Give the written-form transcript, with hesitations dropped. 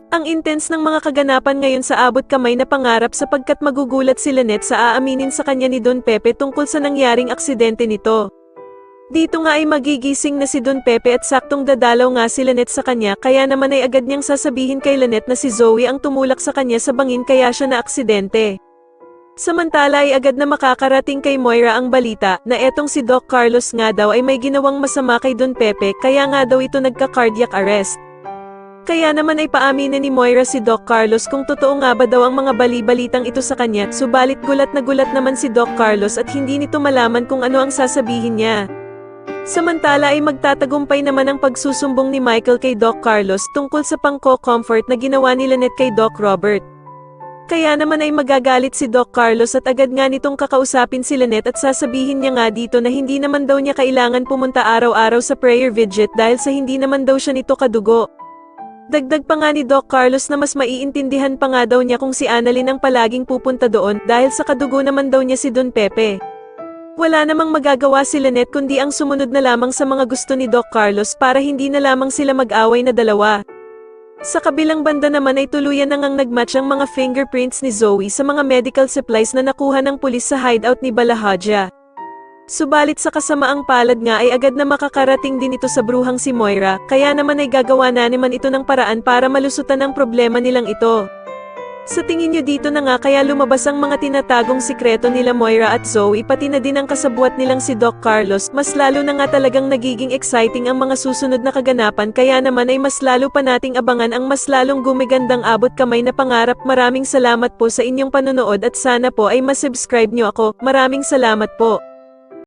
Ang intense ng mga kaganapan ngayon sa abot kamay na pangarap sapagkat magugulat si Lynette sa aaminin sa kanya ni Don Pepe tungkol sa nangyaring aksidente nito. Dito nga ay magigising na si Don Pepe at saktong dadalaw nga si Lynette sa kanya kaya naman ay agad niyang sasabihin kay Lynette na si Zoe ang tumulak sa kanya sa bangin kaya siya na aksidente. Samantala ay agad na makakarating kay Moira ang balita na etong si Doc Carlos nga daw ay may ginawang masama kay Don Pepe kaya nga daw ito nagka-cardiac arrest. Kaya naman ay paaminin ni Moira si Doc Carlos kung totoo nga ba daw ang mga bali-balitang ito sa kanya, subalit gulat na gulat naman si Doc Carlos at hindi nito malaman kung ano ang sasabihin niya. Samantala ay magtatagumpay naman ang pagsusumbong ni Michael kay Doc Carlos tungkol sa pangko-comfort na ginawa ni Lynette kay Doc Robert. Kaya naman ay magagalit si Doc Carlos at agad nga nitong kakausapin si Lynette at sasabihin niya nga dito na hindi naman daw niya kailangan pumunta araw-araw sa prayer vigil dahil sa hindi naman daw siya nito kadugo. Dagdag pa nga ni Doc Carlos na mas maiintindihan pa nga daw niya kung si Annalyn ang palaging pupunta doon dahil sa kadugo naman daw niya si Don Pepe. Wala namang magagawa si Lynette kundi ang sumunod na lamang sa mga gusto ni Doc Carlos para hindi na lamang sila mag-away na dalawa. Sa kabilang banda naman ay tuluyan na ngang nagmatch ang mga fingerprints ni Zoe sa mga medical supplies na nakuha ng pulis sa hideout ni Balahaja. Subalit sa kasamaang palad nga ay agad na makakarating din ito sa bruhang si Moira, kaya naman ay gagawa na naman ito ng paraan para malusutan ang problema nilang ito. Sa tingin nyo dito na nga kaya lumabas ang mga tinatagong sikreto nila Moira at Zoe pati na din ang kasabwat nilang si Doc Carlos, mas lalo na nga talagang nagiging exciting ang mga susunod na kaganapan kaya naman ay mas lalo pa nating abangan ang mas lalong gumigandang abot kamay na pangarap. Maraming salamat po sa inyong panonood at sana po ay masubscribe nyo ako. Maraming salamat po.